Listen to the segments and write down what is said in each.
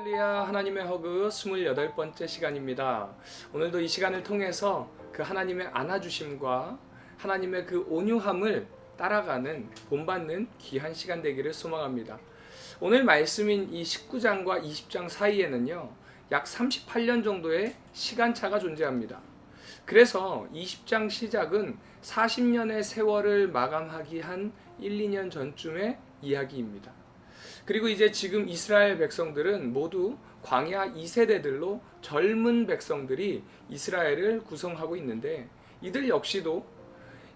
할렐루야. 하나님의 허그 28번째 시간입니다. 오늘도 이 시간을 통해서 그 하나님의 안아주심과 하나님의 그 온유함을 따라가는 본받는 귀한 시간 되기를 소망합니다. 오늘 말씀인 이 19장과 20장 사이에는요, 약 38년 정도의 시간차가 존재합니다. 그래서 20장 시작은 40년의 세월을 마감하기 한 1, 2년 전쯤의 이야기입니다. 그리고 이제 지금 이스라엘 백성들은 모두 광야 2세대들로 젊은 백성들이 이스라엘을 구성하고 있는데, 이들 역시도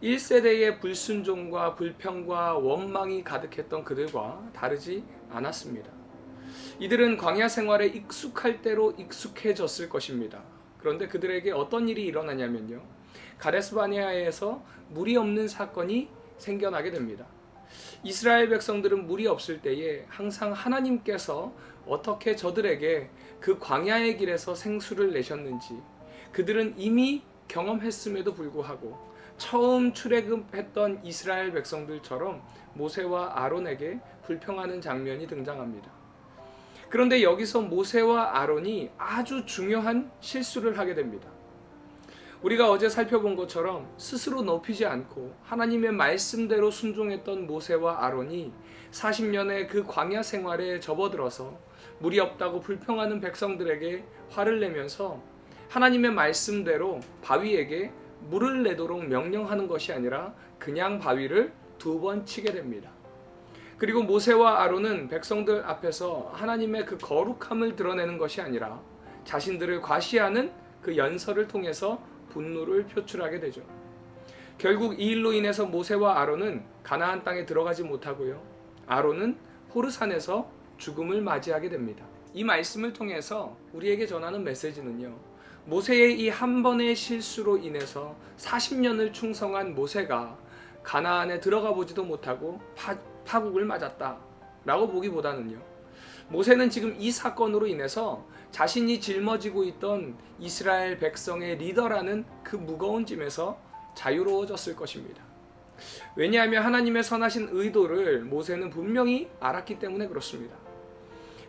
1세대의 불순종과 불평과 원망이 가득했던 그들과 다르지 않았습니다. 이들은 광야 생활에 익숙할 대로 익숙해졌을 것입니다. 그런데 그들에게 어떤 일이 일어나냐면요, 가데스 바네아에서 물이 없는 사건이 생겨나게 됩니다. 이스라엘 백성들은 물이 없을 때에 항상 하나님께서 어떻게 저들에게 그 광야의 길에서 생수를 내셨는지 그들은 이미 경험했음에도 불구하고 처음 출애굽했던 이스라엘 백성들처럼 모세와 아론에게 불평하는 장면이 등장합니다. 그런데 여기서 모세와 아론이 아주 중요한 실수를 하게 됩니다. 우리가 어제 살펴본 것처럼 스스로 높이지 않고 하나님의 말씀대로 순종했던 모세와 아론이 40년의 그 광야 생활에 접어들어서 물이 없다고 불평하는 백성들에게 화를 내면서 하나님의 말씀대로 바위에게 물을 내도록 명령하는 것이 아니라 그냥 바위를 2번 치게 됩니다. 그리고 모세와 아론은 백성들 앞에서 하나님의 그 거룩함을 드러내는 것이 아니라 자신들을 과시하는 그 연설을 통해서 분노를 표출하게 되죠. 결국 이 일로 인해서 모세와 아론은 가나안 땅에 들어가지 못하고요, 아론은 호르산에서 죽음을 맞이하게 됩니다. 이 말씀을 통해서 우리에게 전하는 메시지는요, 모세의 이 한 번의 실수로 인해서 40년을 충성한 모세가 가나안에 들어가 보지도 못하고 파국을 맞았다 라고 보기보다는요, 모세는 지금 이 사건으로 인해서 자신이 짊어지고 있던 이스라엘 백성의 리더라는 그 무거운 짐에서 자유로워졌을 것입니다. 왜냐하면 하나님의 선하신 의도를 모세는 분명히 알았기 때문에 그렇습니다.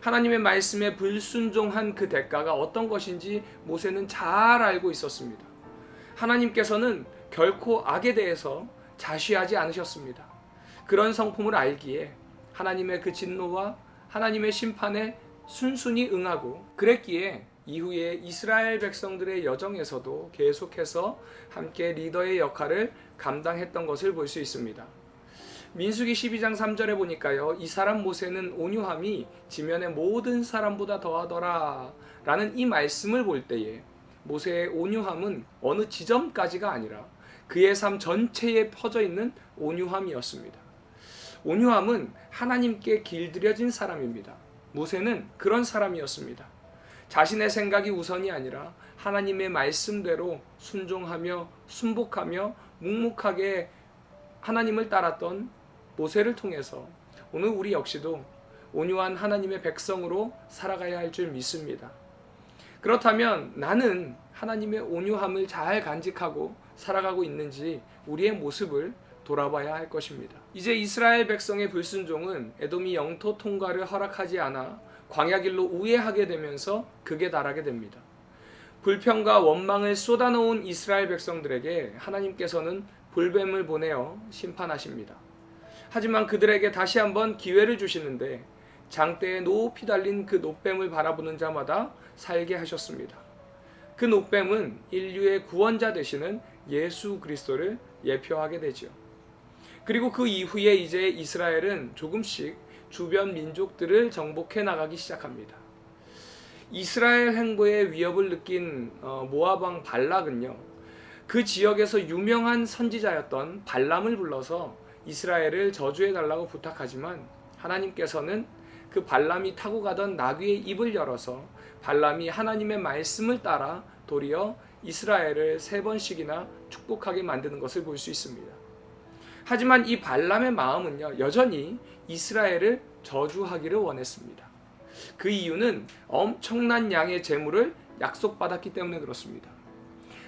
하나님의 말씀에 불순종한 그 대가가 어떤 것인지 모세는 잘 알고 있었습니다. 하나님께서는 결코 악에 대해서 자시하지 않으셨습니다. 그런 성품을 알기에 하나님의 그 진노와 하나님의 심판에 순순히 응하고, 그랬기에 이후에 이스라엘 백성들의 여정에서도 계속해서 함께 리더의 역할을 감당했던 것을 볼 수 있습니다. 민수기 12장 3절에 보니까요, 이 사람 모세는 온유함이 지면의 모든 사람보다 더하더라 라는 이 말씀을 볼 때에 모세의 온유함은 어느 지점까지가 아니라 그의 삶 전체에 퍼져 있는 온유함이었습니다. 온유함은 하나님께 길들여진 사람입니다. 모세는 그런 사람이었습니다. 자신의 생각이 우선이 아니라 하나님의 말씀대로 순종하며 순복하며 묵묵하게 하나님을 따랐던 모세를 통해서 오늘 우리 역시도 온유한 하나님의 백성으로 살아가야 할 줄 믿습니다. 그렇다면 나는 하나님의 온유함을 잘 간직하고 살아가고 있는지 우리의 모습을 돌아봐야 할 것입니다. 이제 이스라엘 백성의 불순종은 에돔이 영토 통과를 허락하지 않아 광야길로 우회하게 되면서 극에 달하게 됩니다. 불평과 원망을 쏟아놓은 이스라엘 백성들에게 하나님께서는 볼뱀을 보내어 심판하십니다. 하지만 그들에게 다시 한번 기회를 주시는데 장대에 높이 달린 그 놋뱀을 바라보는 자마다 살게 하셨습니다. 그 놋뱀은 인류의 구원자 되시는 예수 그리스도를 예표하게 되죠. 그리고 그 이후에 이제 이스라엘은 조금씩 주변 민족들을 정복해 나가기 시작합니다. 이스라엘 횡보의 위협을 느낀 모압 왕 발락은요, 그 지역에서 유명한 선지자였던 발람을 불러서 이스라엘을 저주해 달라고 부탁하지만 하나님께서는 그 발람이 타고 가던 나귀의 입을 열어서 발람이 하나님의 말씀을 따라 도리어 이스라엘을 3번씩이나 축복하게 만드는 것을 볼 수 있습니다. 하지만 이 발람의 마음은요, 여전히 이스라엘을 저주하기를 원했습니다. 그 이유는 엄청난 양의 재물을 약속받았기 때문에 그렇습니다.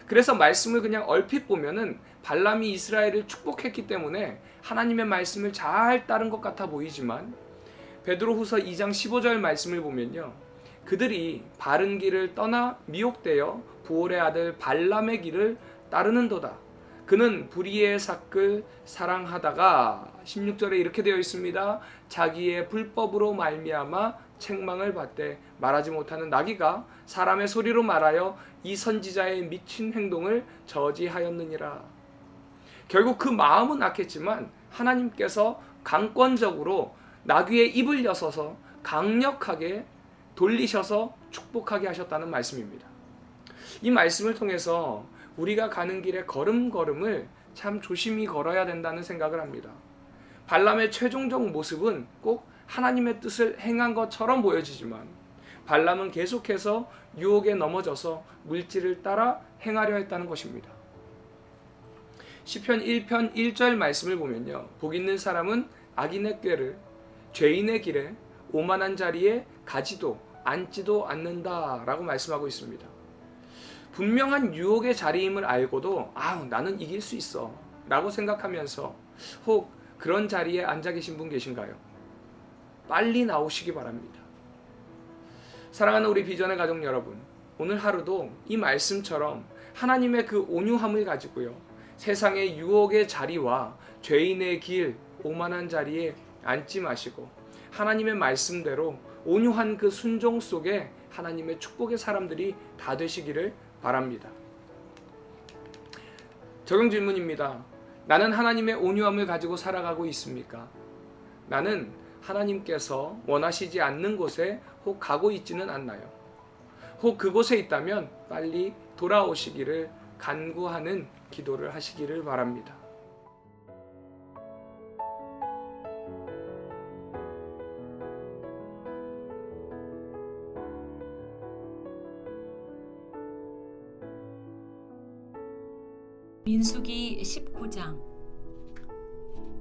그래서 말씀을 그냥 얼핏 보면은 발람이 이스라엘을 축복했기 때문에 하나님의 말씀을 잘 따른 것 같아 보이지만 베드로후서 2장 15절 말씀을 보면요, 그들이 바른 길을 떠나 미혹되어 부올의 아들 발람의 길을 따르는도다. 그는 불의의 삭을 사랑하다가 16절에 이렇게 되어 있습니다. 자기의 불법으로 말미암아 책망을 받되 말하지 못하는 나귀가 사람의 소리로 말하여 이 선지자의 미친 행동을 저지하였느니라. 결국 그 마음은 악했지만 하나님께서 강권적으로 나귀의 입을 여서서 강력하게 돌리셔서 축복하게 하셨다는 말씀입니다. 이 말씀을 통해서 우리가 가는 길에 걸음걸음을 참 조심히 걸어야 된다는 생각을 합니다. 발람의 최종적 모습은 꼭 하나님의 뜻을 행한 것처럼 보여지지만 발람은 계속해서 유혹에 넘어져서 물질을 따라 행하려 했다는 것입니다. 시편 1편 1절 말씀을 보면요, 복 있는 사람은 악인의 꾀를 죄인의 길에 오만한 자리에 가지도 앉지도 않는다 라고 말씀하고 있습니다. 분명한 유혹의 자리임을 알고도 나는 이길 수 있어 라고 생각하면서 혹 그런 자리에 앉아 계신 분 계신가요? 빨리 나오시기 바랍니다. 사랑하는 우리 비전의 가족 여러분, 오늘 하루도 이 말씀처럼 하나님의 그 온유함을 가지고요, 세상의 유혹의 자리와 죄인의 길, 오만한 자리에 앉지 마시고 하나님의 말씀대로 온유한 그 순종 속에 하나님의 축복의 사람들이 다 되시기를 바랍니다. 적용 질문입니다. 나는 하나님의 온유함을 가지고 살아가고 있습니까? 나는 하나님께서 원하시지 않는 곳에 혹 가고 있지는 않나요? 혹 그곳에 있다면 빨리 돌아오시기를 간구하는 기도를 하시기를 바랍니다. 민수기 19장.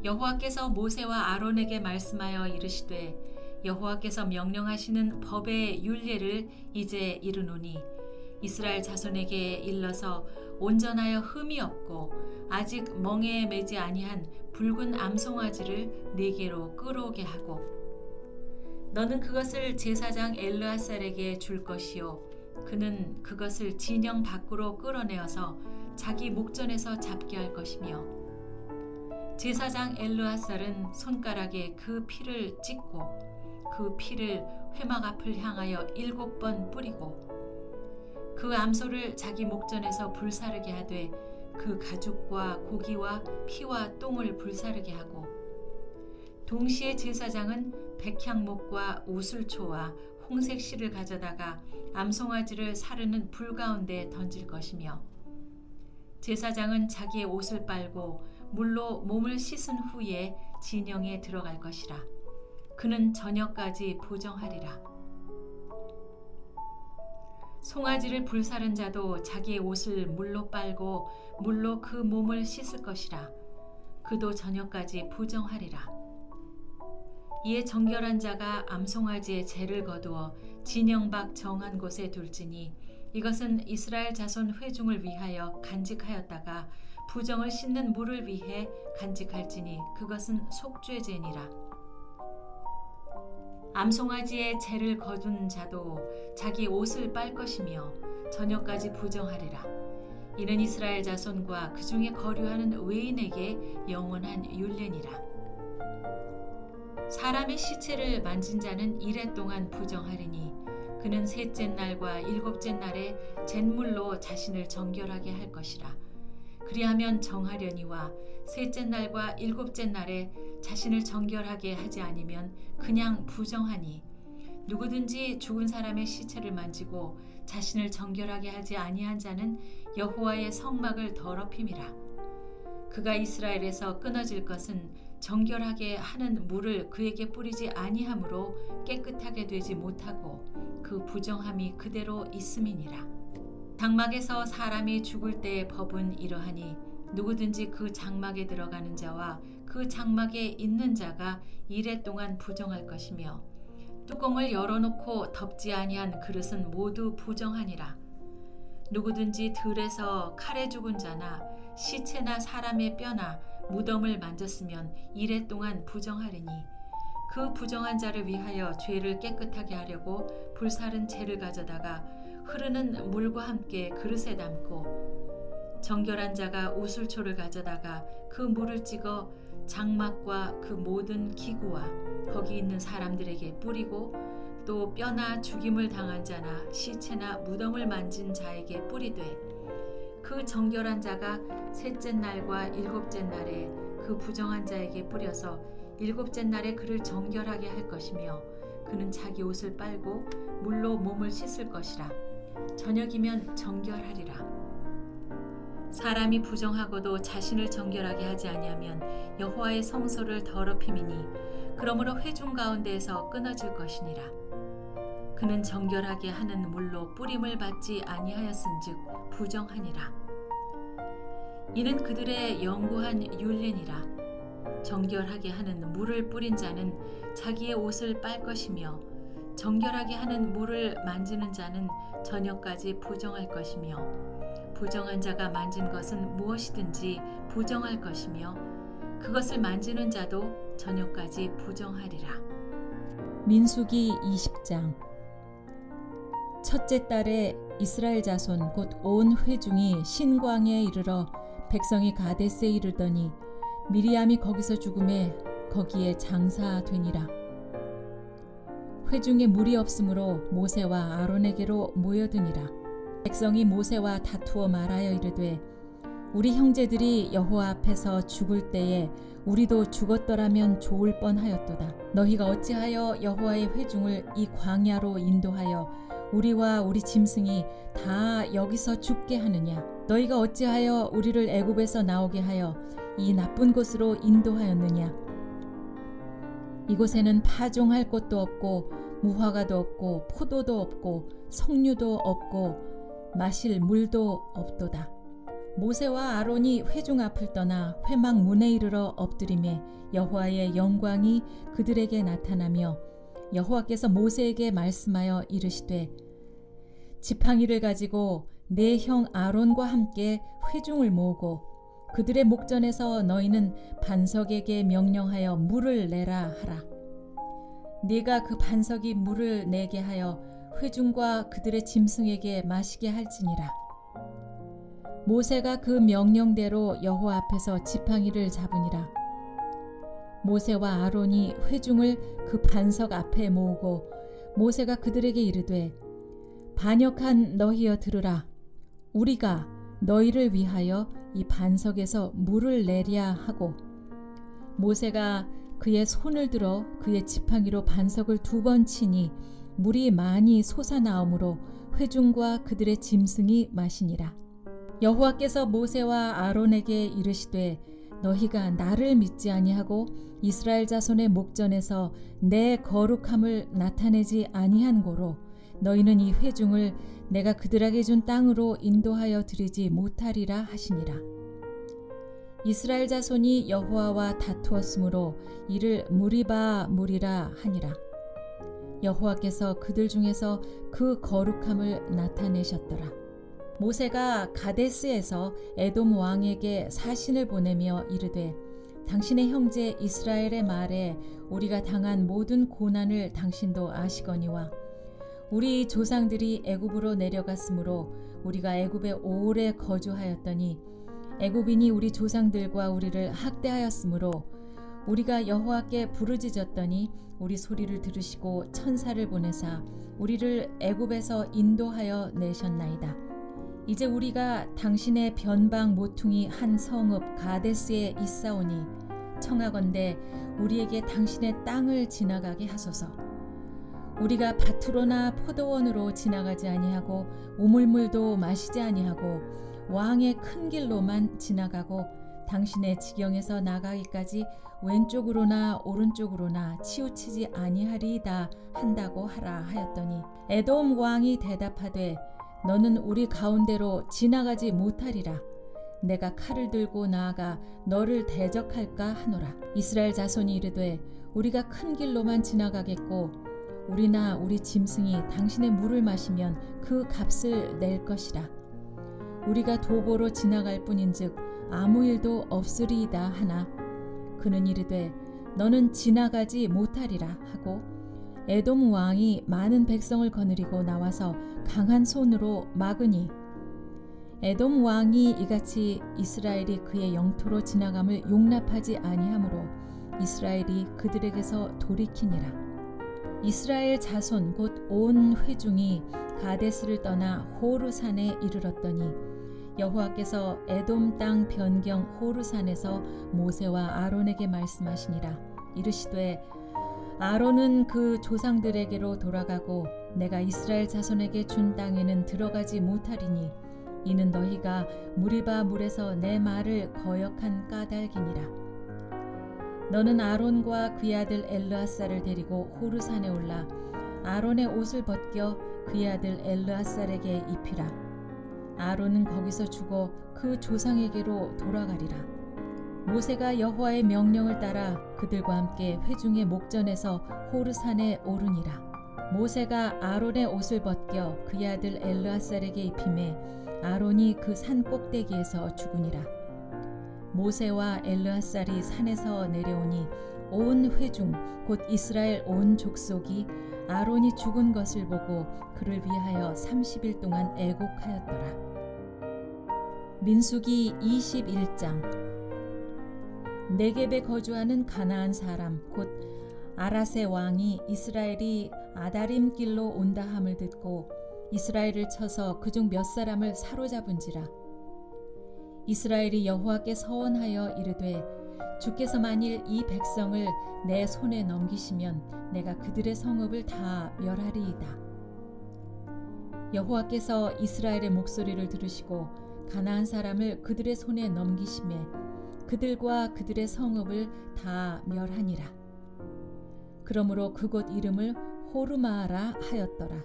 여호와께서 모세와 아론에게 말씀하여 이르시되 여호와께서 명령하시는 법의 율례를 이제 이르노니 이스라엘 자손에게 일러서 온전하여 흠이 없고 아직 멍에에 매지 아니한 붉은 암송아지를 4개로 끌어오게 하고 너는 그것을 제사장 엘르아살에게 줄 것이요 그는 그것을 진영 밖으로 끌어내어서 자기 목전에서 잡게 할 것이며 제사장 엘르아살은 손가락에 그 피를 찍고 그 피를 회막 앞을 향하여 7번 뿌리고 그 암소를 자기 목전에서 불사르게 하되 그 가죽과 고기와 피와 똥을 불사르게 하고 동시에 제사장은 백향목과 우슬초와 홍색 실을 가져다가 암송아지를 사르는 불 가운데 던질 것이며 제사장은 자기의 옷을 빨고 물로 몸을 씻은 후에 진영에 들어갈 것이라. 그는 저녁까지 부정하리라. 송아지를 불사른 자도 자기의 옷을 물로 빨고 물로 그 몸을 씻을 것이라. 그도 저녁까지 부정하리라. 이에 정결한 자가 암송아지의 재를 거두어 진영 밖 정한 곳에 둘지니 이것은 이스라엘 자손 회중을 위하여 간직하였다가 부정을 씻는 물을 위해 간직할지니 그것은 속죄제니라. 암송아지의 재를 거둔 자도 자기 옷을 빨 것이며 저녁까지 부정하리라. 이는 이스라엘 자손과 그 중에 거류하는 외인에게 영원한 율례니라. 사람의 시체를 만진 자는 이레 동안 부정하리니 그는 셋째 날과 일곱째 날에 잿물로 자신을 정결하게 할 것이라. 그리하면 정하려니와 셋째 날과 일곱째 날에 자신을 정결하게 하지 아니면 그냥 부정하니 누구든지 죽은 사람의 시체를 만지고 자신을 정결하게 하지 아니한 자는 여호와의 성막을 더럽힘이라. 그가 이스라엘에서 끊어질 것은 정결하게 하는 물을 그에게 뿌리지 아니하므로 깨끗하게 되지 못하고 그 부정함이 그대로 있음이니라. 장막에서 사람이 죽을 때의 법은 이러하니 누구든지 그 장막에 들어가는 자와 그 장막에 있는 자가 이레 동안 부정할 것이며 뚜껑을 열어놓고 덮지 아니한 그릇은 모두 부정하니라. 누구든지 들에서 칼에 죽은 자나 시체나 사람의 뼈나 무덤을 만졌으면 이레 동안 부정하리니 그 부정한 자를 위하여 죄를 깨끗하게 하려고 불사른 채를 가져다가 흐르는 물과 함께 그릇에 담고 정결한 자가 우슬초를 가져다가 그 물을 찍어 장막과 그 모든 기구와 거기 있는 사람들에게 뿌리고 또 뼈나 죽임을 당한 자나 시체나 무덤을 만진 자에게 뿌리되 그 정결한 자가 셋째 날과 일곱째 날에 그 부정한 자에게 뿌려서 일곱째 날에 그를 정결하게 할 것이며 그는 자기 옷을 빨고 물로 몸을 씻을 것이라. 저녁이면 정결하리라. 사람이 부정하고도 자신을 정결하게 하지 아니하면 여호와의 성소를 더럽힘이니 그러므로 회중 가운데에서 끊어질 것이니라. 그는 정결하게 하는 물로 뿌림을 받지 아니하였은즉 부정하니라. 이는 그들의 영구한 율례니라. 정결하게 하는 물을 뿌린 자는 자기의 옷을 빨 것이며 정결하게 하는 물을 만지는 자는 저녁까지 부정할 것이며 부정한 자가 만진 것은 무엇이든지 부정할 것이며 그것을 만지는 자도 저녁까지 부정하리라. 민수기 20장. 첫째 달에 이스라엘 자손 곧 온 회중이 신광야에 이르러 백성이 가데스에 이르더니 미리암이 거기서 죽음에 거기에 장사되니라. 회중에 물이 없으므로 모세와 아론에게로 모여드니라. 백성이 모세와 다투어 말하여 이르되 우리 형제들이 여호와 앞에서 죽을 때에 우리도 죽었더라면 좋을 뻔하였도다. 너희가 어찌하여 여호와의 회중을 이 광야로 인도하여 우리와 우리 짐승이 다 여기서 죽게 하느냐? 너희가 어찌하여 우리를 애굽에서 나오게 하여 이 나쁜 곳으로 인도하였느냐? 이곳에는 파종할 곳도 없고 무화과도 없고 포도도 없고 석류도 없고 마실 물도 없도다. 모세와 아론이 회중 앞을 떠나 회막 문에 이르러 엎드리매 여호와의 영광이 그들에게 나타나며 여호와께서 모세에게 말씀하여 이르시되 지팡이를 가지고 내 형 아론과 함께 회중을 모으고 그들의 목전에서 너희는 반석에게 명령하여 물을 내라 하라. 네가 그 반석이 물을 내게 하여 회중과 그들의 짐승에게 마시게 할지니라. 모세가 그 명령대로 여호와 앞에서 지팡이를 잡으니라. 모세와 아론이 회중을 그 반석 앞에 모으고 모세가 그들에게 이르되 반역한 너희여 들으라. 우리가 너희를 위하여 이 반석에서 물을 내랴 하고 모세가 그의 손을 들어 그의 지팡이로 반석을 2번 치니 물이 많이 솟아나오므로 회중과 그들의 짐승이 마시니라. 여호와께서 모세와 아론에게 이르시되 너희가 나를 믿지 아니하고 이스라엘 자손의 목전에서 내 거룩함을 나타내지 아니한 고로 너희는 이 회중을 내가 그들에게 준 땅으로 인도하여 드리지 못하리라 하시니라. 이스라엘 자손이 여호와와 다투었으므로 이를 무리바 무리라 하니라. 여호와께서 그들 중에서 그 거룩함을 나타내셨더라. 모세가 가데스에서 에돔 왕에게 사신을 보내며 이르되 당신의 형제 이스라엘의 말에 우리가 당한 모든 고난을 당신도 아시거니와 우리 조상들이 애굽으로 내려갔으므로 우리가 애굽에 오래 거주하였더니 애굽인이 우리 조상들과 우리를 학대하였으므로 우리가 여호와께 부르짖었더니 우리 소리를 들으시고 천사를 보내사 우리를 애굽에서 인도하여 내셨나이다. 이제 우리가 당신의 변방 모퉁이 한 성읍 가데스에 있사오니 청하건대 우리에게 당신의 땅을 지나가게 하소서. 우리가 밭으로나 포도원으로 지나가지 아니하고 우물물도 마시지 아니하고 왕의 큰 길로만 지나가고 당신의 지경에서 나가기까지 왼쪽으로나 오른쪽으로나 치우치지 아니하리이다 한다고 하라 하였더니 에돔 왕이 대답하되 너는 우리 가운데로 지나가지 못하리라. 내가 칼을 들고 나아가 너를 대적할까 하노라. 이스라엘 자손이 이르되 우리가 큰 길로만 지나가겠고 우리나 우리 짐승이 당신의 물을 마시면 그 값을 낼 것이라. 우리가 도보로 지나갈 뿐인즉 아무 일도 없으리이다 하나 그는 이르되 너는 지나가지 못하리라 하고 에돔 왕이 많은 백성을 거느리고 나와서 강한 손으로 막으니 에돔 왕이 이같이 이스라엘이 그의 영토로 지나감을 용납하지 아니하므로 이스라엘이 그들에게서 돌이키니라. 이스라엘 자손 곧 온 회중이 가데스를 떠나 호르산에 이르렀더니 여호와께서 에돔 땅 변경 호르산에서 모세와 아론에게 말씀하시니라. 이르시되 아론은 그 조상들에게로 돌아가고 내가 이스라엘 자손에게 준 땅에는 들어가지 못하리니 이는 너희가 무리바 물에서 내 말을 거역한 까닭이니라. 너는 아론과 그의 아들 엘르아살을 데리고 호르산에 올라 아론의 옷을 벗겨 그의 아들 엘르아살에게 입히라. 아론은 거기서 죽어 그 조상에게로 돌아가리라. 모세가 여호와의 명령을 따라 그들과 함께 회중의 목전에서 호르산에 오르니라. 모세가 아론의 옷을 벗겨 그의 아들 엘르아살에게 입히매 아론이 그 산 꼭대기에서 죽으니라. 모세와 엘르아살이 산에서 내려오니 온 회중 곧 이스라엘 온 족속이 아론이 죽은 것을 보고 그를 위하여 30일 동안 애곡하였더라. 민수기 21장. 네겝에 거주하는 가나안 사람 곧 아라세 왕이 이스라엘이 아다림 길로 온다 함을 듣고 이스라엘을 쳐서 그중 몇 사람을 사로잡은지라. 이스라엘이 여호와께 서원하여 이르되 주께서 만일 이 백성을 내 손에 넘기시면 내가 그들의 성읍을 다 멸하리이다. 여호와께서 이스라엘의 목소리를 들으시고 가나안 사람을 그들의 손에 넘기심에 그들과 그들의 성읍을 다 멸하니라. 그러므로 그곳 이름을 호르마라 하였더라.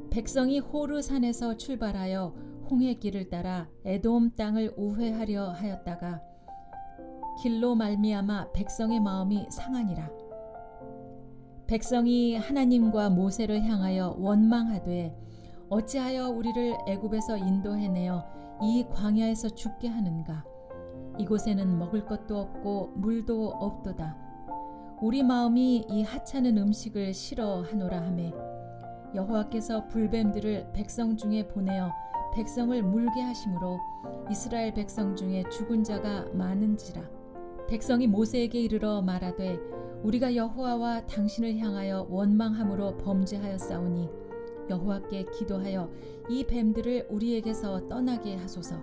백성이 호르산에서 출발하여 홍해 길을 따라 에돔 땅을 우회하려 하였다가 길로 말미암아 백성의 마음이 상하니라. 백성이 하나님과 모세를 향하여 원망하되 어찌하여 우리를 애굽에서 인도해내어 이 광야에서 죽게 하는가? 이곳에는 먹을 것도 없고 물도 없도다. 우리 마음이 이 하찮은 음식을 싫어하노라 하매 여호와께서 불뱀들을 백성 중에 보내어 백성을 물게 하심으로 이스라엘 백성 중에 죽은 자가 많은지라. 백성이 모세에게 이르러 말하되 우리가 여호와와 당신을 향하여 원망함으로 범죄하였사오니 여호와께 기도하여 이 뱀들을 우리에게서 떠나게 하소서.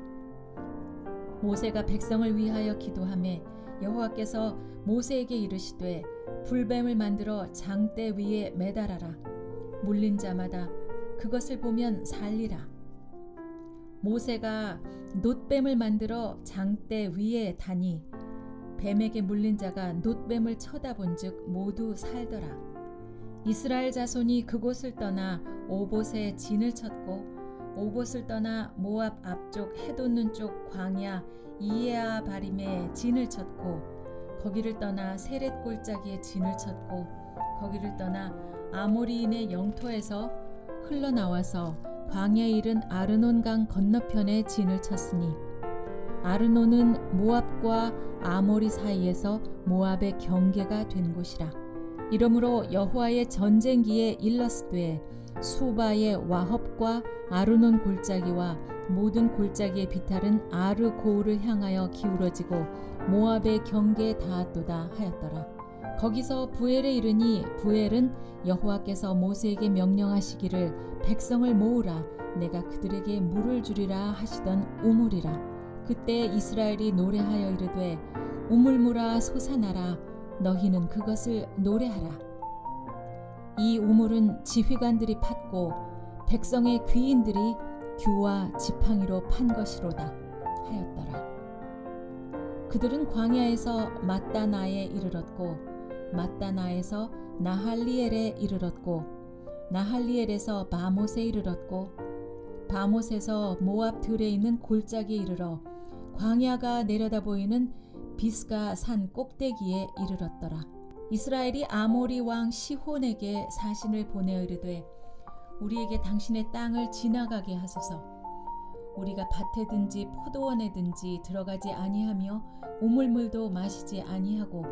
모세가 백성을 위하여 기도하매 여호와께서 모세에게 이르시되 불뱀을 만들어 장대 위에 매달아라. 물린 자마다 그것을 보면 살리라. 모세가 놋뱀을 만들어 장대 위에 다니 뱀에게 물린 자가 놋뱀을 쳐다본즉 모두 살더라. 이스라엘 자손이 그곳을 떠나 오봇에 진을 쳤고 오봇을 떠나 모압 앞쪽 해돋는 쪽 광야 이에아 바림에 진을 쳤고 거기를 떠나 세렛 골짜기에 진을 쳤고 거기를 떠나 아모리인의 영토에서 흘러나와서 광야에 이른 아르논강 건너편에 진을 쳤으니 아르논은 모압과 아모리 사이에서 모압의 경계가 된 곳이라. 이러므로 여호와의 전쟁기에 일렀으되 수바의 와헙과 아르논 골짜기와 모든 골짜기의 비탈은 아르 고울을 향하여 기울어지고 모압의 경계에 닿았도다 하였더라. 거기서 부엘에 이르니 부엘은 여호와께서 모세에게 명령하시기를 백성을 모으라 내가 그들에게 물을 주리라 하시던 우물이라. 그때 이스라엘이 노래하여 이르되 우물물아 솟아나라 너희는 그것을 노래하라. 이 우물은 지휘관들이 팠고 백성의 귀인들이 규와 지팡이로 판 것이로다 하였더라. 그들은 광야에서 mat다나에 이르렀고 mat다나에서 나할리엘에 이르렀고 나할리엘에서 바못에 이르렀고 바못에서 모압 들에 있는 골짜기에 이르러 광야가 내려다 보이는 비스가 산 꼭대기에 이르렀더라. 이스라엘이 아모리 왕 시혼에게 사신을 보내어 이르되 우리에게 당신의 땅을 지나가게 하소서. 우리가 밭에든지 포도원에든지 들어가지 아니하며 우물물도 마시지 아니하고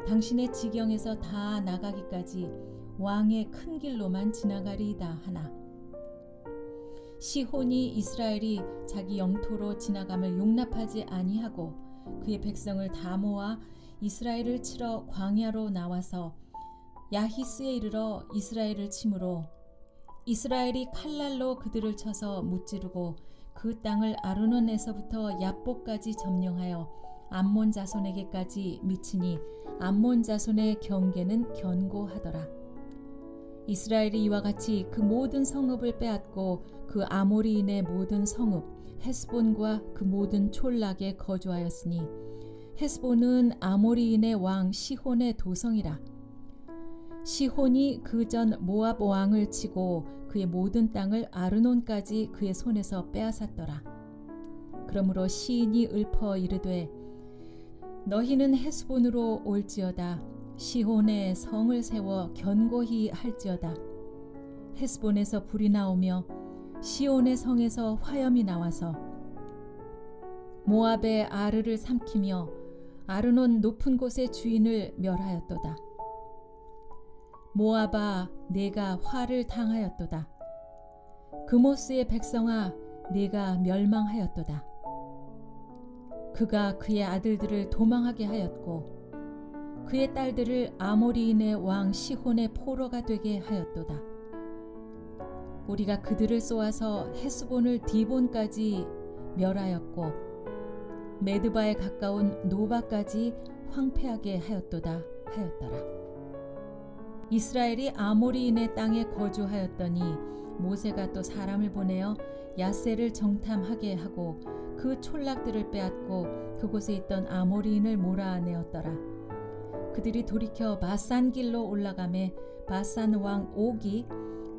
당신의 지경에서 다 나가기까지 왕의 큰 길로만 지나가리이다 하나. 시혼이 이스라엘이 자기 영토로 지나감을 용납하지 아니하고 그의 백성을 다 모아 이스라엘을 치러 광야로 나와서 야히스에 이르러 이스라엘을 치므로 이스라엘이 칼날로 그들을 쳐서 무찌르고 그 땅을 아르논에서부터 얍보까지 점령하여 암몬 자손에게까지 미치니 암몬 자손의 경계는 견고하더라. 이스라엘이 이와 같이 그 모든 성읍을 빼앗고 그 아모리인의 모든 성읍 헤스본과 그 모든 촌락에 거주하였으니 헤스본은 아모리인의 왕 시혼의 도성이라. 시혼이 그전 모압 왕을 치고 그의 모든 땅을 아르논까지 그의 손에서 빼앗았더라. 그러므로 시인이 읊어 이르되 너희는 헤스본으로 올지어다. 시혼에 성을 세워 견고히 할지어다. 헤스본에서 불이 나오며 시온의 성에서 화염이 나와서 모압의 아르를 삼키며 아르논 높은 곳의 주인을 멸하였도다. 모압아, 내가 화를 당하였도다. 그모스의 백성아, 내가 멸망하였도다. 그가 그의 아들들을 도망하게 하였고 그의 딸들을 아모리인의 왕 시혼의 포로가 되게 하였도다. 우리가 그들을 쏘아서 헤스본을 디본까지 멸하였고 메드바에 가까운 노바까지 황폐하게 하였도다 하였더라. 이스라엘이 아모리인의 땅에 거주하였더니 모세가 또 사람을 보내어 야세를 정탐하게 하고 그 촌락들을 빼앗고 그곳에 있던 아모리인을 몰아내었더라. 그들이 돌이켜 바산 길로 올라가매 바산 왕 옥이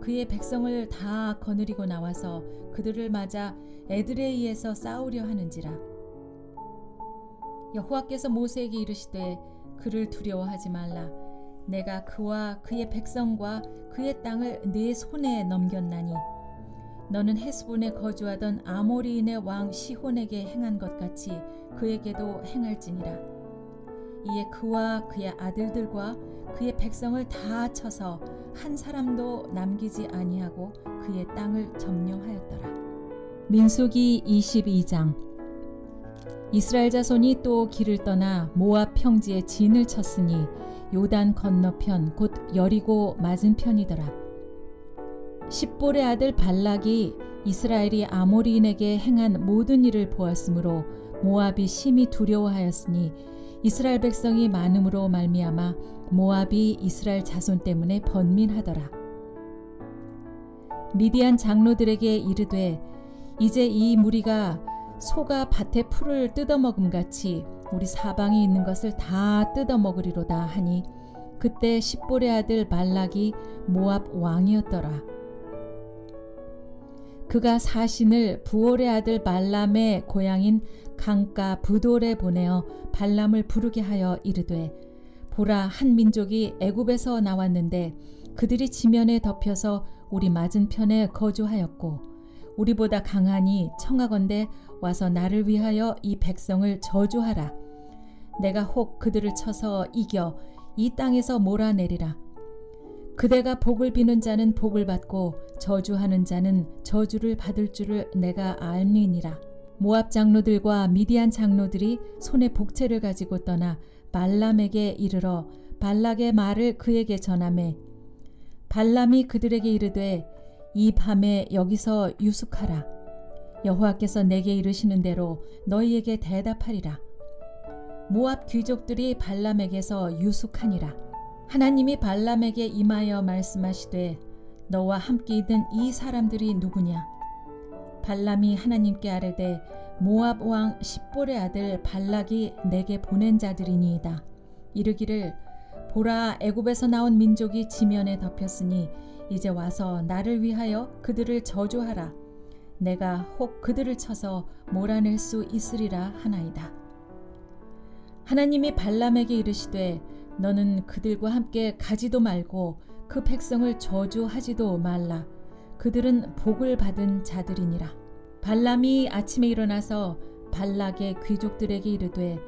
그의 백성을 다 거느리고 나와서 그들을 맞아 에드레이에서 싸우려 하는지라. 여호와께서 모세에게 이르시되 그를 두려워하지 말라. 내가 그와 그의 백성과 그의 땅을 네 손에 넘겼나니 너는 헤스본에 거주하던 아모리인의 왕 시혼에게 행한 것 같이 그에게도 행할지니라. 이에 그와 그의 아들들과 그의 백성을 다 쳐서 한 사람도 남기지 아니하고 그의 땅을 점령하였더라. 민수기 22장. 이스라엘 자손이 또 길을 떠나 모압 평지에 진을 쳤으니 요단 건너편 곧 여리고 맞은편이더라. 십볼의 아들 발락이 이스라엘이 아모리인에게 행한 모든 일을 보았으므로 모압이 심히 두려워하였으니 이스라엘 백성이 많음으로 말미암아 모압이 이스라엘 자손 때문에 번민하더라. 미디안 장로들에게 이르되 이제 이 무리가 소가 밭의 풀을 뜯어먹음 같이 우리 사방에 있는 것을 다 뜯어먹으리로다 하니 그때 십볼의 아들 발락이 모압 왕이었더라. 그가 사신을 부올의 아들 발람의 고향인 강가 부돌에 보내어 발람을 부르게 하여 이르되 보라, 한 민족이 애굽에서 나왔는데 그들이 지면에 덮여서 우리 맞은편에 거주하였고 우리보다 강하니 청하건대 와서 나를 위하여 이 백성을 저주하라. 내가 혹 그들을 쳐서 이겨 이 땅에서 몰아내리라. 그대가 복을 비는 자는 복을 받고 저주하는 자는 저주를 받을 줄을 내가 알미니라. 모압 장로들과 미디안 장로들이 손에 복채를 가지고 떠나 발람에게 이르러 발락의 말을 그에게 전하매 발람이 그들에게 이르되 이 밤에 여기서 유숙하라. 여호와께서 내게 이르시는 대로 너희에게 대답하리라. 모압 귀족들이 발람에게서 유숙하니라. 하나님이 발람에게 임하여 말씀하시되 너와 함께 있는 이 사람들이 누구냐? 발람이 하나님께 아뢰되 모압 왕 십볼의 아들 발락이 내게 보낸 자들이니이다. 이르기를 보라, 애굽에서 나온 민족이 지면에 덮였으니 이제 와서 나를 위하여 그들을 저주하라. 내가 혹 그들을 쳐서 몰아낼 수 있으리라 하나이다. 하나님이 발람에게 이르시되 너는 그들과 함께 가지도 말고 그 백성을 저주하지도 말라. 그들은 복을 받은 자들이니라. 발람이 아침에 일어나서 발락의 귀족들에게 이르되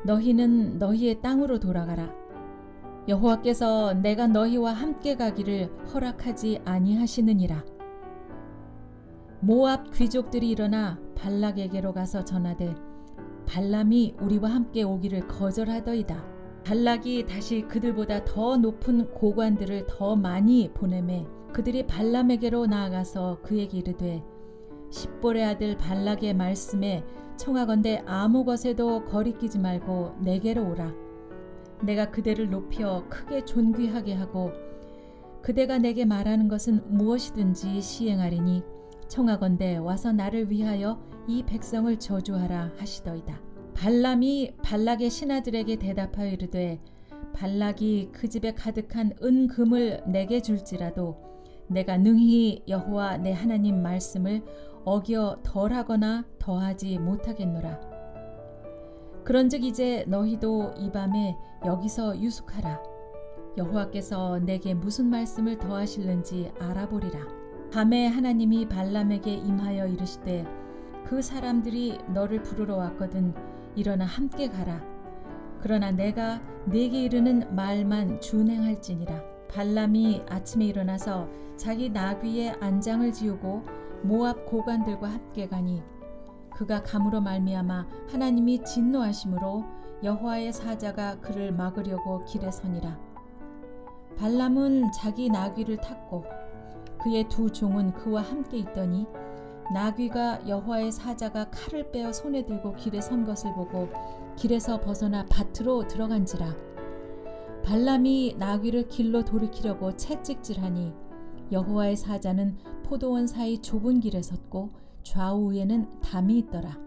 너희는 너희의 땅으로 돌아가라. 여호와께서 내가 너희와 함께 가기를 허락하지 아니하시느니라. 모압 귀족들이 일어나 발락에게로 가서 전하되 발람이 우리와 함께 오기를 거절하더이다. 발락이 다시 그들보다 더 높은 고관들을 더 많이 보내매 그들이 발람에게로 나아가서 그에게 이르되 십볼의 아들 발락의 말씀에 청하건대 아무 것에도 거리끼지 말고 내게로 오라. 내가 그대를 높여 크게 존귀하게 하고 그대가 내게 말하는 것은 무엇이든지 시행하리니 청하건대 와서 나를 위하여 이 백성을 저주하라 하시더이다. 발람이 발락의 신하들에게 대답하여 이르되 발락이 그 집에 가득한 은금을 내게 줄지라도 내가 능히 여호와 내 하나님 말씀을 어겨 덜하거나 더하지 못하겠노라. 그런즉 이제 너희도 이 밤에 여기서 유숙하라. 여호와께서 내게 무슨 말씀을 더하실는지 알아보리라. 밤에 하나님이 발람에게 임하여 이르시되 그 사람들이 너를 부르러 왔거든 일어나 함께 가라. 그러나 내가 네게 이르는 말만 준행할지니라. 발람이 아침에 일어나서 자기 나귀의 안장을 지우고 모압 고관들과 함께 가니 그가 감으로 말미암아 하나님이 진노하심으로 여호와의 사자가 그를 막으려고 길에 서니라. 발람은 자기 나귀를 탔고 그의 두 종은 그와 함께 있더니 나귀가 여호와의 사자가 칼을 빼어 손에 들고 길에 선 것을 보고 길에서 벗어나 밭으로 들어간지라. 발람이 나귀를 길로 돌이키려고 채찍질하니 여호와의 사자는 포도원 사이 좁은 길에 섰고 좌우에는 담이 있더라.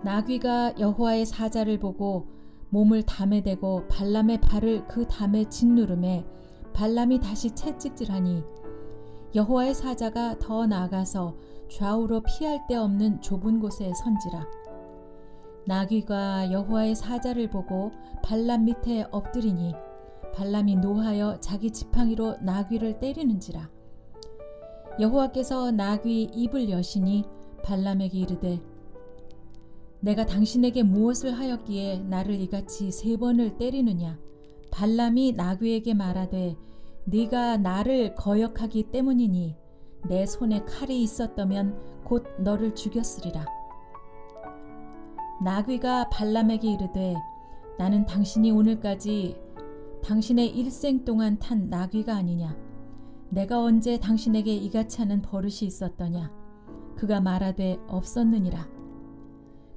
나귀가 여호와의 사자를 보고 몸을 담에 대고 발람의 발을 그 담에 짓누르매 발람이 다시 채찍질하니 여호와의 사자가 더 나아가서 좌우로 피할 데 없는 좁은 곳에 선지라. 나귀가 여호와의 사자를 보고 발람 밑에 엎드리니 발람이 노하여 자기 지팡이로 나귀를 때리는지라. 여호와께서 나귀 입을 여시니 발람에게 이르되 내가 당신에게 무엇을 하였기에 나를 이같이 3번을 때리느냐. 발람이 나귀에게 말하되 네가 나를 거역하기 때문이니 내 손에 칼이 있었다면 곧 너를 죽였으리라. 나귀가 발람에게 이르되 나는 당신이 오늘까지 당신의 일생 동안 탄 나귀가 아니냐. 내가 언제 당신에게 이같이 하는 버릇이 있었더냐. 그가 말하되 없었느니라.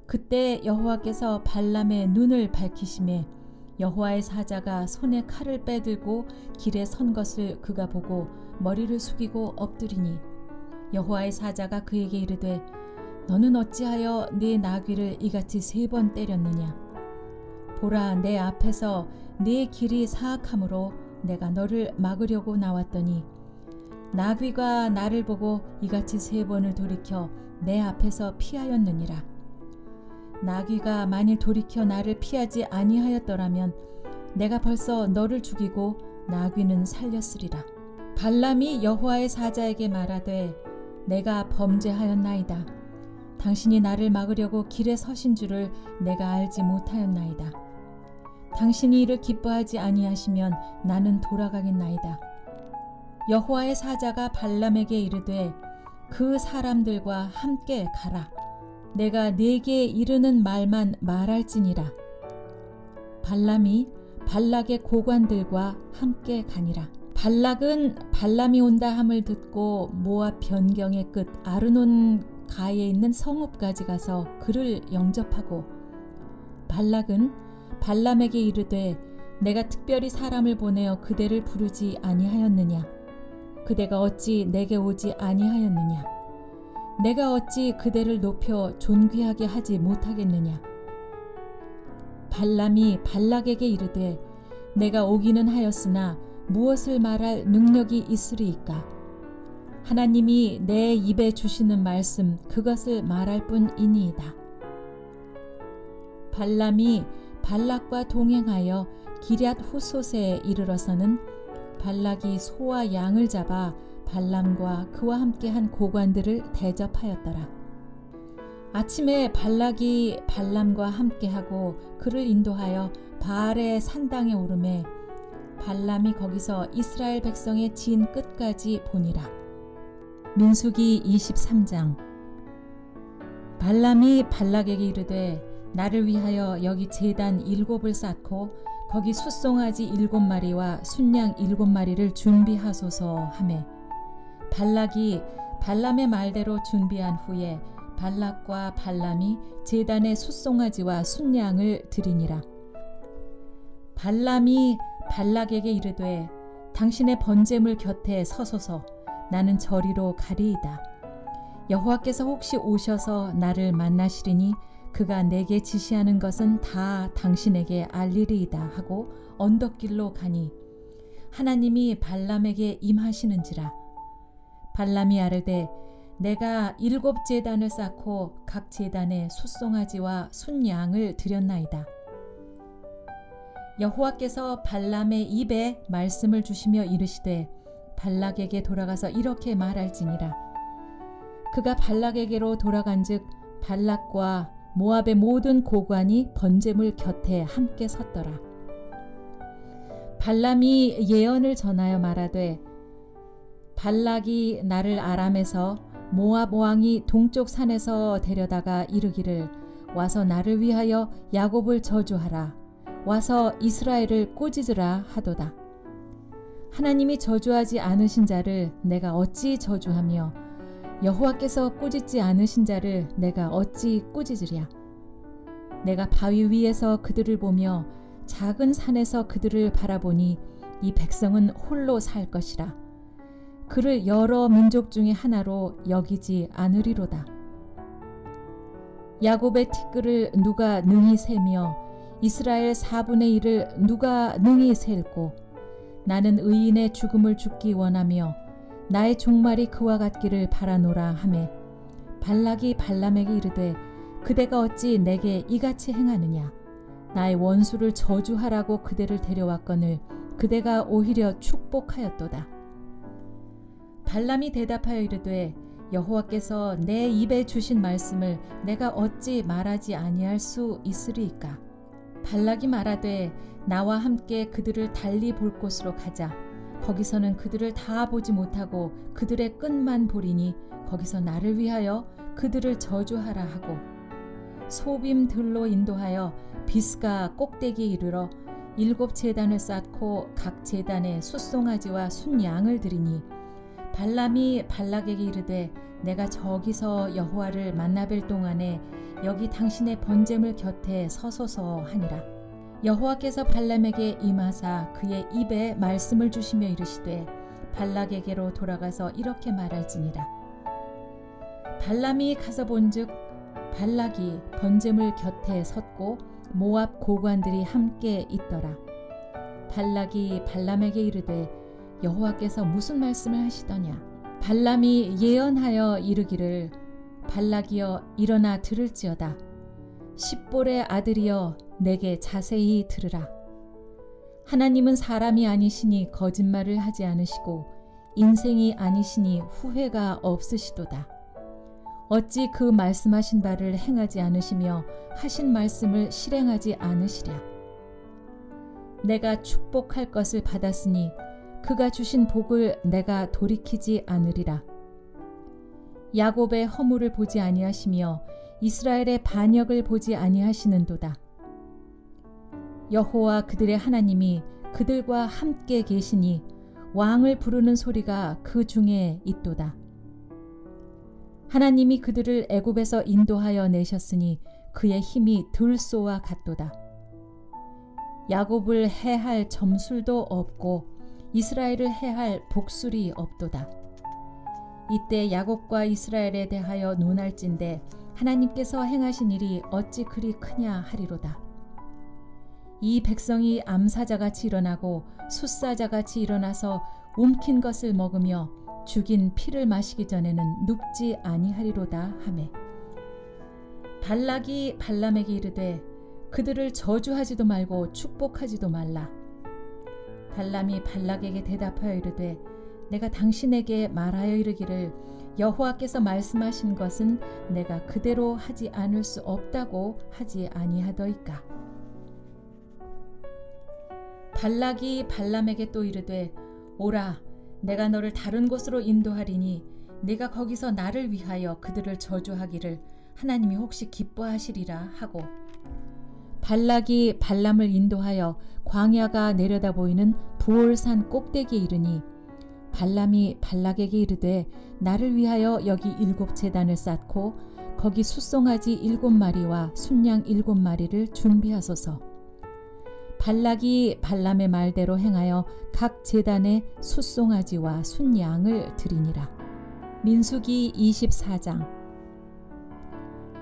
그때 여호와께서 발람의 눈을 밝히시매 여호와의 사자가 손에 칼을 빼들고 길에 선 것을 그가 보고 머리를 숙이고 엎드리니 여호와의 사자가 그에게 이르되 너는 어찌하여 네 나귀를 이같이 3번 때렸느냐. 보라, 내 앞에서 네 길이 사악함으로 내가 너를 막으려고 나왔더니 나귀가 나를 보고 이같이 3번을 돌이켜 내 앞에서 피하였느니라. 나귀가 만일 돌이켜 나를 피하지 아니하였더라면 내가 벌써 너를 죽이고 나귀는 살렸으리라. 발람이 여호와의 사자에게 말하되 내가 범죄하였나이다. 당신이 나를 막으려고 길에 서신 줄을 내가 알지 못하였나이다. 당신이 이를 기뻐하지 아니하시면 나는 돌아가겠나이다. 여호와의 사자가 발람에게 이르되 그 사람들과 함께 가라. 내가 네게 이르는 말만 말할지니라. 발람이 발락의 고관들과 함께 가니라. 발락은 발람이 온다 함을 듣고 모압 변경의 끝 아르논 가에 있는 성읍까지 가서 그를 영접하고 발락은 발람에게 이르되 내가 특별히 사람을 보내어 그대를 부르지 아니하였느냐. 그대가 어찌 내게 오지 아니하였느냐. 내가 어찌 그대를 높여 존귀하게 하지 못하겠느냐. 발람이 발락에게 이르되 내가 오기는 하였으나 무엇을 말할 능력이 있으리이까. 하나님이 내 입에 주시는 말씀 그것을 말할 뿐이니이다. 발람이 발락과 동행하여 기럇 후솥에 이르러서는 발락이 소와 양을 잡아 발람과 그와 함께한 고관들을 대접하였더라. 아침에 발락이 발람과 함께하고 그를 인도하여 바알의 산당에 오르매 발람이 거기서 이스라엘 백성의 진 끝까지 보니라. 민수기 23장. 발람이 발락에게 이르되 나를 위하여 여기 제단 7을 쌓고 거기 숫송아지 7마리와 순양 7마리를 준비하소서 하매 발락이 발람의 말대로 준비한 후에 발락과 발람이 제단에 숫송아지와 순양을 드리니라. 발람이 발락에게 이르되 당신의 번제물 곁에 서소서. 나는 저리로 가리이다. 여호와께서 혹시 오셔서 나를 만나시리니 그가 내게 지시하는 것은 다 당신에게 알리리이다 하고 언덕길로 가니 하나님이 발람에게 임하시는지라. 발람이 아르되 내가 7 제단을 쌓고 각 제단에 숫송아지와 순양을 드렸나이다. 여호와께서 발람의 입에 말씀을 주시며 이르시되 발락에게 돌아가서 이렇게 말할지니라. 그가 발락에게로 돌아간즉 발락과 모압의 모든 고관이 번제물 곁에 함께 섰더라. 발람이 예언을 전하여 말하되 발락이 나를 아람에서 모압 왕이 동쪽 산에서 데려다가 이르기를 와서 나를 위하여 야곱을 저주하라. 와서 이스라엘을 꾸짖으라 하도다. 하나님이 저주하지 않으신 자를 내가 어찌 저주하며 여호와께서 꾸짖지 않으신 자를 내가 어찌 꾸짖으랴. 내가 바위 위에서 그들을 보며 작은 산에서 그들을 바라보니 이 백성은 홀로 살 것이라. 그를 여러 민족 중에 하나로 여기지 않으리로다. 야곱의 티끌을 누가 능히 세며 이스라엘 4분의 1을 누가 능히 셀고 나는 의인의 죽음을 죽기 원하며 나의 종말이 그와 같기를 바라노라 하매 발락이 발람에게 이르되 그대가 어찌 내게 이같이 행하느냐. 나의 원수를 저주하라고 그대를 데려왔거늘 그대가 오히려 축복하였도다. 발람이 대답하여 이르되 여호와께서 내 입에 주신 말씀을 내가 어찌 말하지 아니할 수 있으리이까. 발락이 말하되 나와 함께 그들을 달리 볼 곳으로 가자. 거기서는 그들을 다 보지 못하고 그들의 끝만 보리니 거기서 나를 위하여 그들을 저주하라 하고 소빔 들로 인도하여 비스가 꼭대기에 이르러 7 제단을 쌓고 각 제단에 숫송아지와 순양을 드리니 발람이 발락에게 이르되 내가 저기서 여호와를 만나뵐 동안에 여기 당신의 번제물 곁에 서소서 하니라. 여호와께서 발람에게 임하사 그의 입에 말씀을 주시며 이르시되 발락에게로 돌아가서 이렇게 말할지니라. 발람이 가서 본즉 발락이 번제물 곁에 섰고 모압 고관들이 함께 있더라. 발락이 발람에게 이르되 여호와께서 무슨 말씀을 하시더냐. 발람이 예언하여 이르기를 발락이여 일어나 들을지어다. 십볼의 아들이여 내게 자세히 들으라. 하나님은 사람이 아니시니 거짓말을 하지 않으시고 인생이 아니시니 후회가 없으시도다. 어찌 그 말씀하신 바를 행하지 않으시며 하신 말씀을 실행하지 않으시랴. 내가 축복할 것을 받았으니 그가 주신 복을 내가 돌이키지 않으리라. 야곱의 허물을 보지 아니하시며 이스라엘의 반역을 보지 아니하시는도다. 여호와 그들의 하나님이 그들과 함께 계시니 왕을 부르는 소리가 그 중에 있도다. 하나님이 그들을 애굽에서 인도하여 내셨으니 그의 힘이 들소와 같도다. 야곱을 해할 점술도 없고 이스라엘을 해할 복술이 없도다. 이때 야곱과 이스라엘에 대하여 논할진대 하나님께서 행하신 일이 어찌 그리 크냐 하리로다. 이 백성이 암사자같이 일어나고 숫사자같이 일어나서 움킨 것을 먹으며 죽인 피를 마시기 전에는 눕지 아니하리로다 하매 발락이 발람에게 이르되 그들을 저주하지도 말고 축복하지도 말라. 발람이 발락에게 대답하여 이르되 내가 당신에게 말하여 이르기를 여호와께서 말씀하신 것은 내가 그대로 하지 않을 수 없다고 하지 아니하더이까. 발락이 발람에게 또 이르되 오라, 내가 너를 다른 곳으로 인도하리니 내가 거기서 나를 위하여 그들을 저주하기를 하나님이 혹시 기뻐하시리라 하고, 발락이 발람을 인도하여 광야가 내려다 보이는 부올산 꼭대기에 이르니 발람이 발락에게 이르되 나를 위하여 여기 7제단을 쌓고 거기 숫송아지 7마리와 순양 7마리를 준비하소서. 발락이 발람의 말대로 행하여 각 제단에 숫송아지와 순양을 드리니라. 민수기 24장.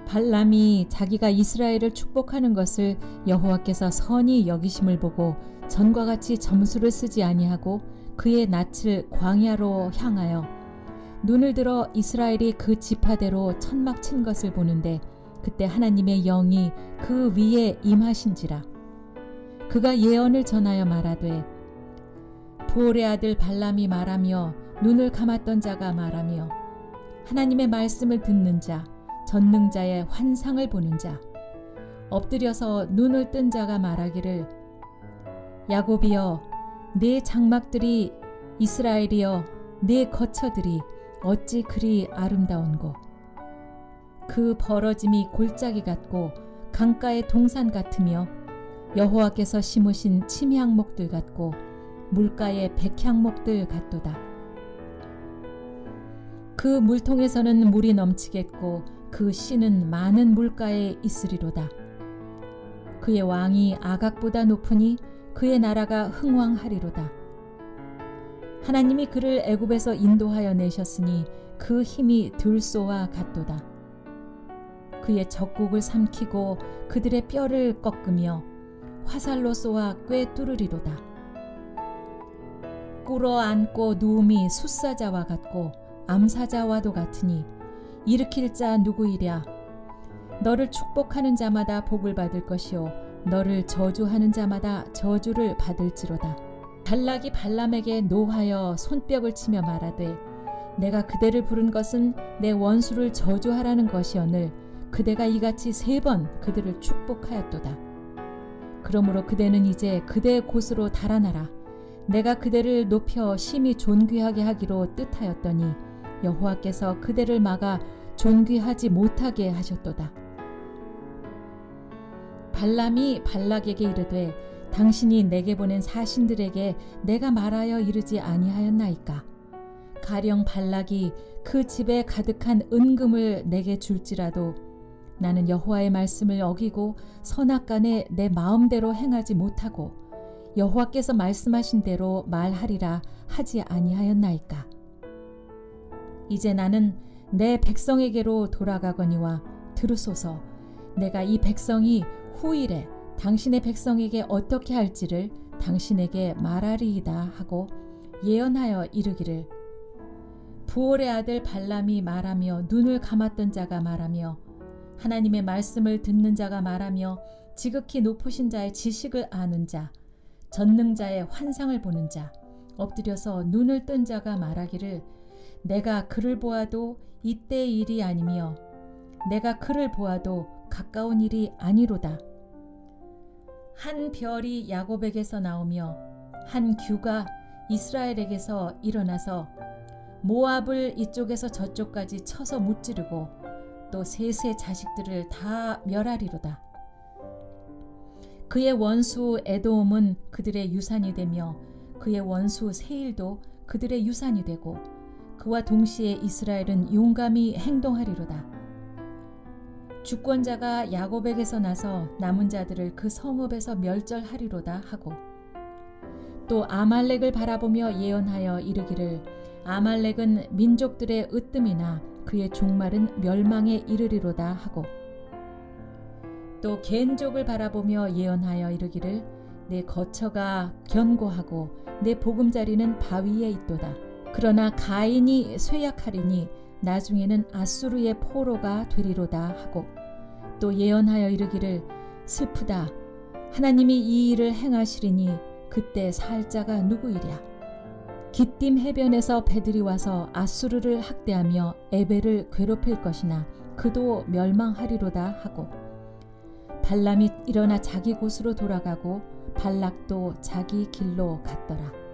발람이 자기가 이스라엘을 축복하는 것을 여호와께서 선히 여기심을 보고 전과 같이 점수를 쓰지 아니하고 그의 낯을 광야로 향하여 눈을 들어 이스라엘이 그 지파대로 천막 친 것을 보는데 그때 하나님의 영이 그 위에 임하신지라. 그가 예언을 전하여 말하되 부올의 아들 발람이 말하며 눈을 감았던 자가 말하며 하나님의 말씀을 듣는 자, 전능자의 환상을 보는 자, 엎드려서 눈을 뜬 자가 말하기를 야곱이여 네 장막들이, 이스라엘이여 네 거처들이 어찌 그리 아름다운고. 그 벌어짐이 골짜기 같고 강가의 동산 같으며 여호와께서 심으신 침향목들 같고 물가의 백향목들 같도다. 그 물통에서는 물이 넘치겠고 그 씨는 많은 물가에 있으리로다. 그의 왕이 아각보다 높으니 그의 나라가 흥왕하리로다. 하나님이 그를 애굽에서 인도하여 내셨으니 그 힘이 들소와 같도다. 그의 적국을 삼키고 그들의 뼈를 꺾으며 화살로 쏘아 꿰 뚫으리로다. 꿇어 앉고 누움이 숫사자와 같고 암사자와도 같으니 일으킬 자 누구이랴. 너를 축복하는 자마다 복을 받을 것이요 너를 저주하는 자마다 저주를 받을지로다. 발락이 발람에게 노하여 손뼉을 치며 말하되 내가 그대를 부른 것은 내 원수를 저주하라는 것이오늘 그대가 이같이 3번 그들을 축복하였도다. 그러므로 그대는 이제 그대의 곳으로 달아나라. 내가 그대를 높여 심히 존귀하게 하기로 뜻하였더니 여호와께서 그대를 막아 존귀하지 못하게 하셨도다. 발람이 발락에게 이르되 당신이 내게 보낸 사신들에게 내가 말하여 이르지 아니하였나이까. 가령 발락이 그 집에 가득한 은금을 내게 줄지라도 나는 여호와의 말씀을 어기고 선악간에 내 마음대로 행하지 못하고 여호와께서 말씀하신 대로 말하리라 하지 아니하였나이까. 이제 나는 내 백성에게로 돌아가거니와 들으소서. 내가 이 백성이 후일에 당신의 백성에게 어떻게 할지를 당신에게 말하리이다 하고 예언하여 이르기를 부올의 아들 발람이 말하며 눈을 감았던 자가 말하며 하나님의 말씀을 듣는 자가 말하며 지극히 높으신 자의 지식을 아는 자, 전능자의 환상을 보는 자, 엎드려서 눈을 뜬 자가 말하기를 내가 그를 보아도 이때의 일이 아니며 내가 그를 보아도 가까운 일이 아니로다. 한 별이 야곱에게서 나오며 한 규가 이스라엘에게서 일어나서 모압을 이쪽에서 저쪽까지 쳐서 무찌르고 또 셋의 자식들을 다 멸하리로다. 그의 원수 에돔은 그들의 유산이 되며 그의 원수 세일도 그들의 유산이 되고 그와 동시에 이스라엘은 용감히 행동하리로다. 주권자가 야곱에게서 나서 남은 자들을 그 성읍에서 멸절하리로다 하고 또 아말렉을 바라보며 예언하여 이르기를 아말렉은 민족들의 으뜸이나 그의 종말은 멸망에 이르리로다 하고 또 겐족을 바라보며 예언하여 이르기를 내 거처가 견고하고 내 보금자리는 바위에 있도다. 그러나 가인이 쇠약하리니 나중에는 아수르의 포로가 되리로다 하고 또 예언하여 이르기를 슬프다. 하나님이 이 일을 행하시리니 그때 살 자가 누구이랴. 기띔 해변에서 배들이 와서 아수르를 학대하며 에벨을 괴롭힐 것이나 그도 멸망하리로다 하고 발람이 일어나 자기 곳으로 돌아가고 발락도 자기 길로 갔더라.